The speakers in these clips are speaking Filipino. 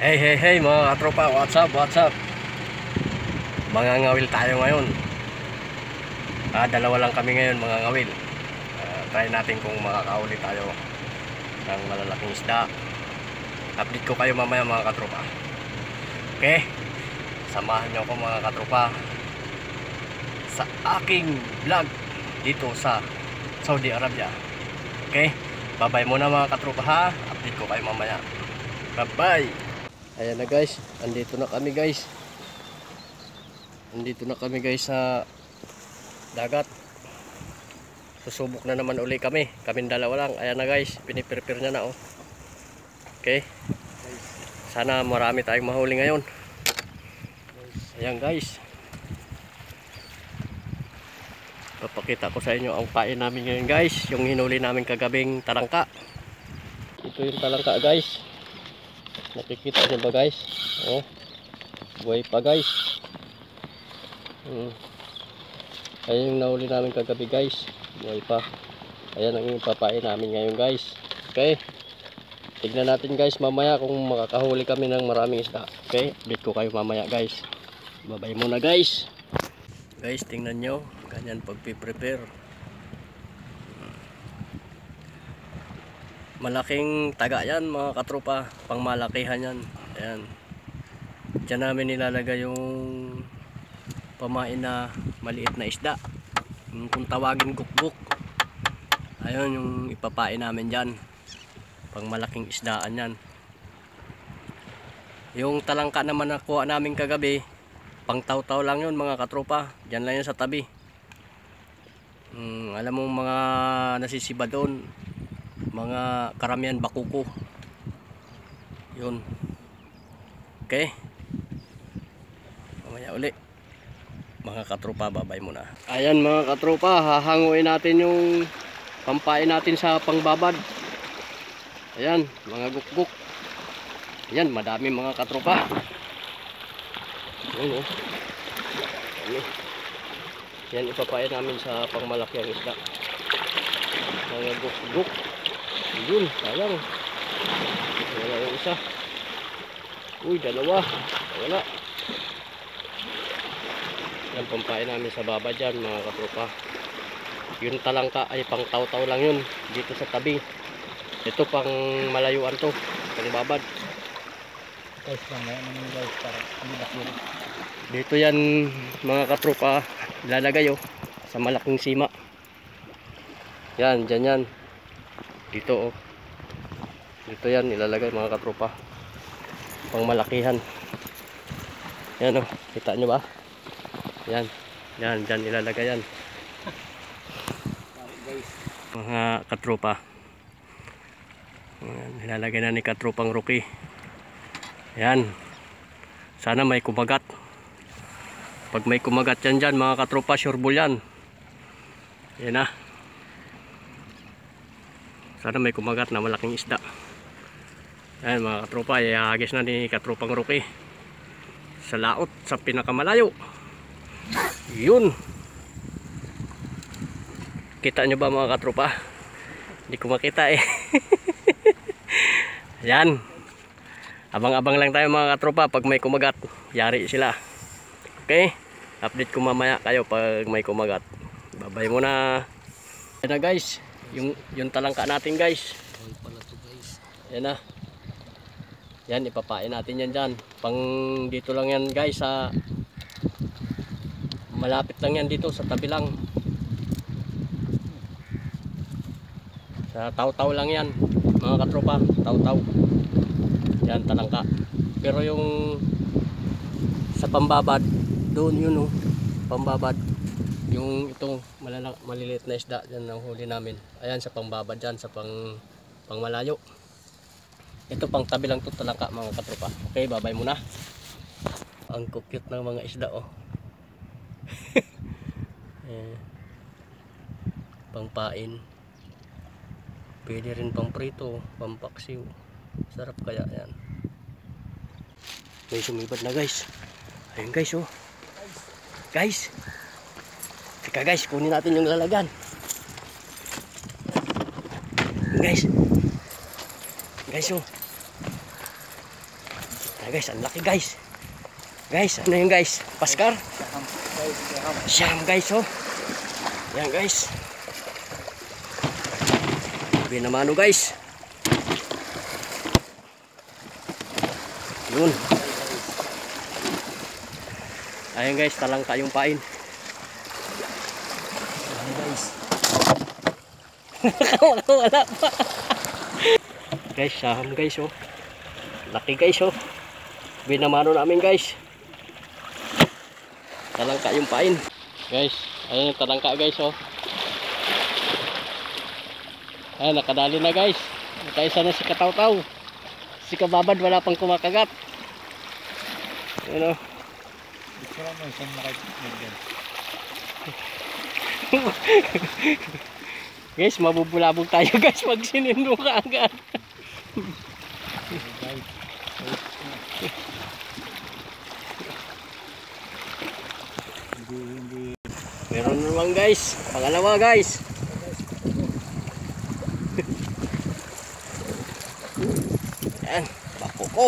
Hey, hey, hey mga katropa, what's up, what's up? Mangangawil tayo ngayon. Dalawa lang kami ngayon mga ngawil. Try natin kung makakauli tayo ng malalaking isda. Update ko kayo mamaya mga katropa. Okay? Samahan nyo ako mga katropa sa aking vlog dito sa Saudi Arabia. Okay? Bye-bye muna mga katropa ha. Update ko kayo mamaya. Bye-bye! Ayan na guys, andito na kami guys. Andito na kami guys sa dagat. Susubok na naman uli kami. Kaming dalawa lang. Ayan na guys, piniprepare niya na oh. Okay. Sana marami tayong mahuli ngayon. Ayan guys. Papakita ko sa inyo ang pain namin ngayon guys. Yung hinuli namin kagabing talangka. Ito yung talangka guys. Nakikita niyo ba guys? Oh. Buhay pa guys. Ayun yung nahuli namin kagabi guys. Buhay pa. Ayan ang ipapain namin ngayon guys. Okay. Tignan natin guys mamaya kung makakahuli kami ng maraming isda. Okay. Update ko kayo mamaya guys. Bye-bye muna guys. Guys, tingnan nyo. Ganyan pagpiprepare. Malaking taga yan mga katropa, pangmalakihan yan. Ayan. Diyan namin nilalagay yung pamain na maliit na isda. Kung tawagin gukguk. Ayun yung ipapain namin dyan. Pangmalaking isdaan yan. Yung talangka naman nakuha namin kagabi, pang taw-taw lang yun mga katropa. Diyan lang yun sa tabi. Alam mo mga nasisiba doon, mga karamihan bakuko yun. Okay, mamaya uli mga katropa, babay muna. Ayan mga katropa, hahanguin natin yung pampain natin sa pangbabad. Ayan mga gukguk. Ayan madami mga katropa. Ayan oh. Ayan ipapain namin sa pangmalaki ang isda, mga gukguk. Yun, sayang. Wala yung isa. Uy, dalawa. Wala. Yan, pampain namin sa baba dyan, mga katropa. Yung talangka ay pang taw-taw lang yun. Dito sa tabi. Ito pang malayuan to. Pang babad. Guys, mamaya naman guys, para hindi bakit. Dito yan, mga katropa. Lalagay oh. Sa malaking sima. Yan, dyan yan. Dito oh. Dito yan nilalagay mga katropa. Pangmalakihan. Yan oh. Kita nyo ba? Yan. Yan. Dyan nilalagay yan. Mga katropa. Yan. Nilalagay na ni katropang Rocky. Yan. Sana may kumagat. Pag may kumagat yan dyan mga katropa, sureball yan. Yan na. Sana may kumagat na malaking isda. Ayan mga katropa, ihahagis na ni katropang Rocky sa laot, sa pinakamalayo. Yun. Kita nyo ba mga katropa? Hindi ko makita eh. Ayan. Abang-abang lang tayo mga katropa pag may kumagat. Yari sila. Okay. Update ko mamaya kayo pag may kumagat. Bye-bye muna. Ayan na guys. Yung talangka natin guys. Yan na. Yan ipapain natin yan dyan. Pang dito lang yan guys sa malapit lang yan dito sa tabi lang. Sa taw-taw lang yan mga katropa. Taw-taw. Yan talangka. Pero yung sa pambabad doon yun oh. Pambabad. Yung itong maliliit na isda dyan ang huli namin. Ayan sa pangbabad dyan, sa pangmalayo. Ito pang tabi lang ito talangka mga katropa. Okay, babay muna. Ang cute ng mga isda oh. Pangpain. Pwede rin pang prito, pampaksiw. Sarap kaya yan. May sumibad na guys. Ayun guys oh. Guys. Teka guys, kunin natin yung lalagan. Guys. Guys oh. Ay guys, ang laki guys. Guys, ano yung guys? Paskar? Siyam guys, oh. Yan guys. Binamano guys. Yun. Ayun guys, talangka yung pain. Ayun guys. Wala pa. Guys, saham guys, oh. Laki guys, oh. Binamano namin guys. Talangka yung pain. Guys, ayun yung talangka guys, oh. Ayun, nakadali na guys. Nakaisa na si Kataw-taw. Si Kababad wala pang kumakagat. Ayun, oh. Guys, mabubulabog tayo guys pag sinindo ka agad. Meron naman guys, pangalawa guys. Yan, bako ko.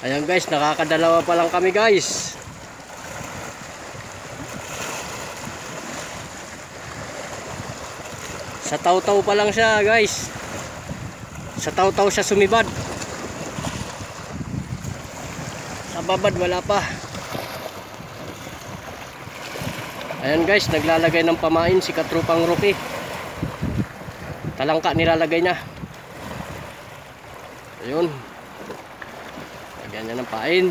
Ayan guys, nakakadalawa pa lang kami guys. Sa taw-taw pa lang siya guys. Sa taw-taw siya sumibad. Sa babad wala pa. Ayan guys, naglalagay ng pamain si Katrupang Rocky. Talangka nilalagay niya. Ayun. Lagyan niya ng pain.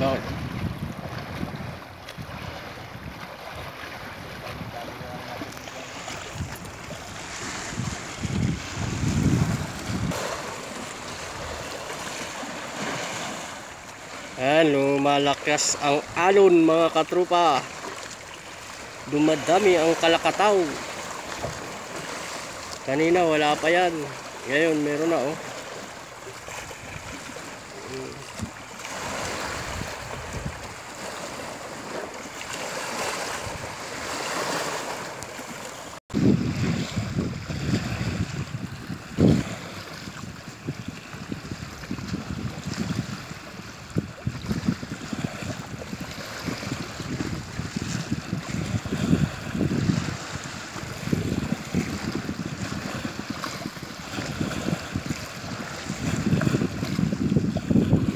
No. Ayan, lumalakas ang alon mga katrupa. Dumadami ang kalakataw. Kanina wala pa yan. Ngayon meron na, oh.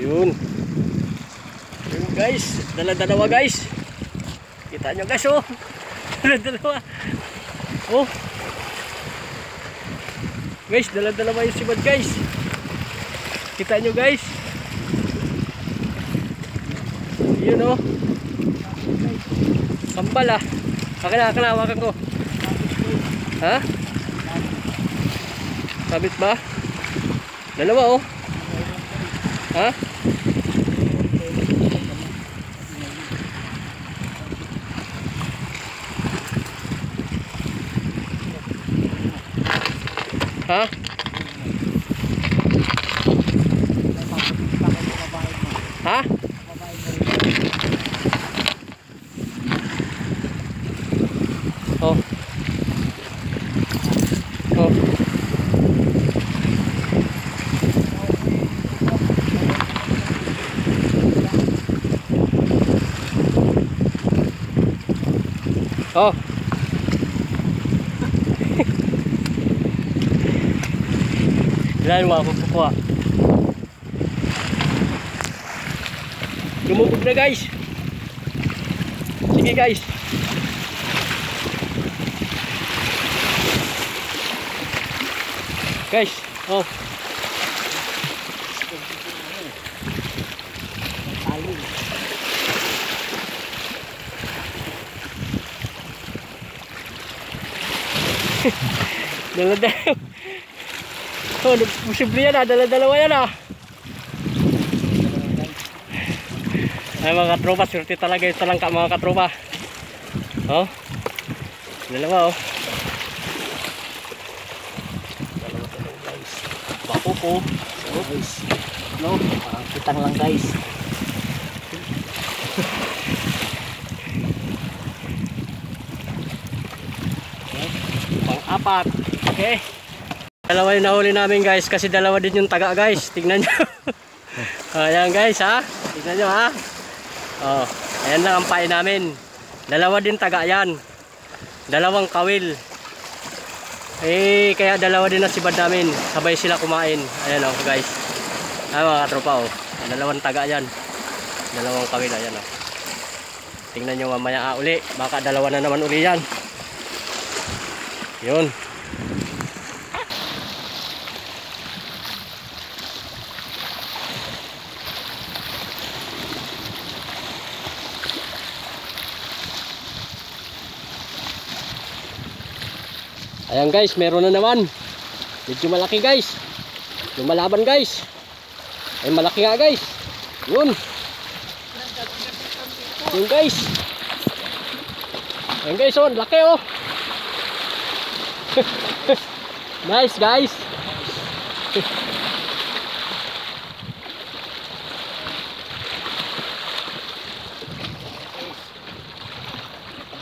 Yun. Yun guys, dala-dalawa guys. Kita nyo guys, oh. Dala-dalawa. Oh. Guys, dala-dalawa yung sibad guys. Kita nyo guys. Yun, oh. Sambal, ah. Akin na, hawakan ko. Ha? Sabit ba? Dalawa, oh. Ha? Ha? Ha? Oh. Oh. Oh. Ilan mo ako kukuha. Lumubog na guys. Sige guys. Guys, oh. Dala-dalawa. Oh, posible yan, ah. Dala-dalawa yan, ah. Ay mga katropa, swerte talaga yung talangka mga katropa. Oh. Dalawa, oh. Dalawa guys. kuko. So, guys, no, parang kitang lang guys. Pang-apat. Okay. Dalawa yung nahuli namin guys kasi dalawa din yung taga guys. Tignan nyo. Ayan guys ha. Tignan nyo ha. Oh, ayan lang ang pain namin. Dalawa din taga yan. Dalawang kawil. Eh, kaya dalawa din na sibad namin. Sabay sila kumain. Ayan o guys. Ayan mga katropa o. Dalawang taga yan. Dalawang kawil. Ayan o. Tingnan nyo mamaya uli. Baka dalawa na naman uli yan. Yun. Ayan guys, meron na naman. Medyo malaki guys. Lumalaban guys. Ay malaki nga guys. Yun. Yun guys. Ayan guys, oh, laki oh. Nice guys.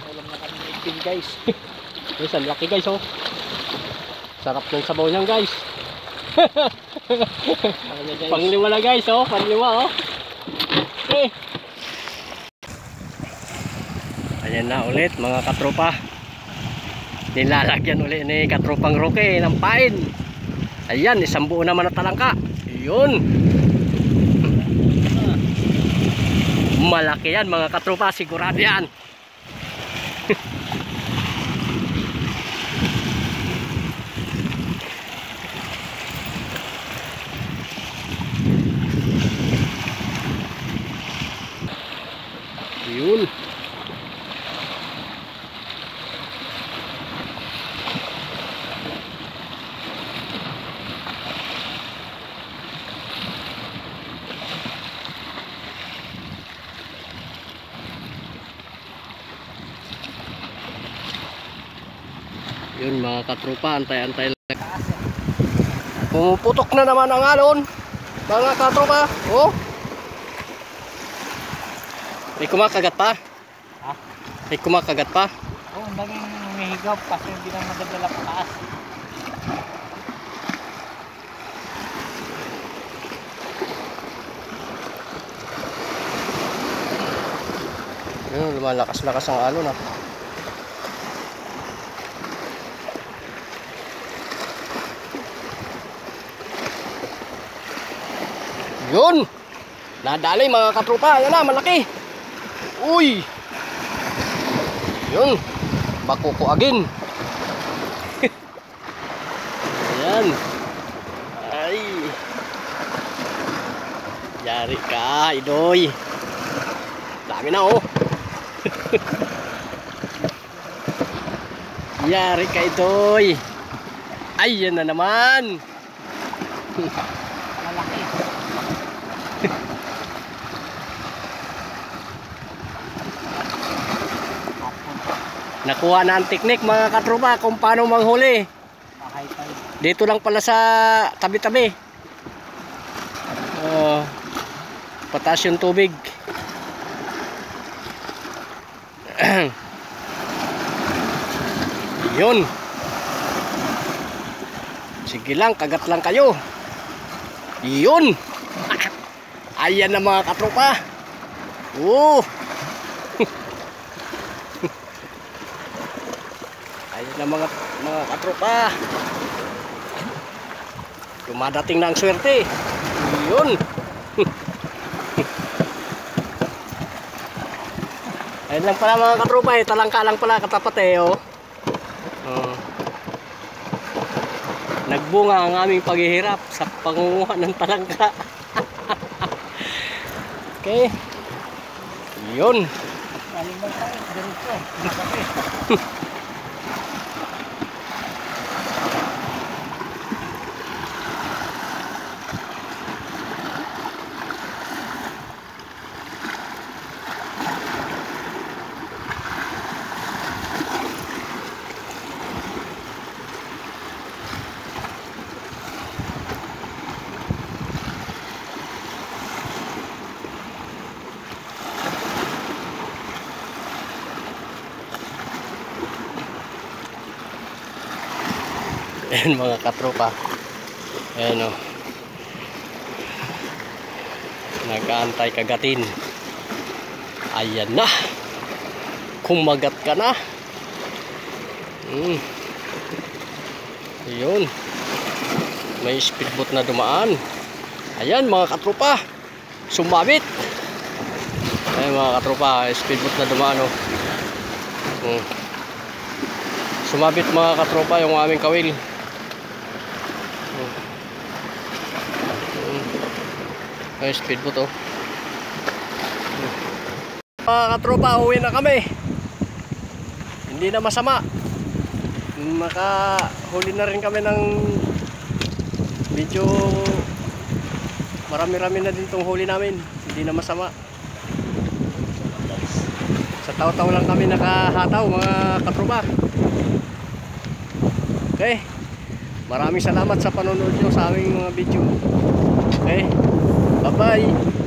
Ulam na kami ng guys. Guys, ang laki guys oh. Sarap ng sabaw niyan guys. Panglima na guys oh, panglima oh. Okay. Ayan na ulit mga katropa. Nilalagyan ulit ni katropang Roque ng pain. Ayan, isang buo naman na talangka. Yun. Malaki yan mga katropa, sigurado yan. Yun. Yun mga katropa, antay-antay lang. Pumuputok na naman ang alon mga katropa. Oh, may kumakagat pa. Ha? May kumakagat pa. Oh, ang daming humihigop kasi hindi na madadala pa taas. Yun, lumalakas-lakas ang alon ah. Yun! Nadali mga katropa. Yan na, malaki. Uy! Yun! Bakuko agin. Ayan. Ay! Yari ka, idoy. Dami na oh. Yari ka, idoy. Ay, yan na naman. Malaki. Nakuha na ang teknik mga katropa kung paano manghuli. High tide. Dito lang pala sa tabi-tabi. Pataas yung tubig. Yun. Sige lang, kagat lang kayo. Yun. Ayan na mga katropa. Ayan na mga katropa. Dumadating na ang swerte. Yun. Ayan lang pala mga katropa eh. Talangka lang pala katapat eh oh. Nagbunga ang aming paghihirap sa pangunguha ng talangka. Okay. Yun. Galing mo tayo. Diretso. Malaki. Ayan mga katropa. Ayan o. Nag-aantay kagatin. Ayan na. Kumagat ka na. Ayun. May speedboat na dumaan. Ayan mga katropa. Sumabit. Ayan mga katropa. Speedboat na dumaan o. Sumabit mga katropa yung aming kawil. Ay, speedboat oh. Mga katropa, uwi na kami. Hindi na masama. Makahuli na rin kami ng medyo marami-rami na din tong huli namin. Hindi na masama. Sa taw-taw lang kami nakahataw mga katropa. Okay. Maraming salamat sa panonood nyo sa aming mga video. Okay. Bye-bye.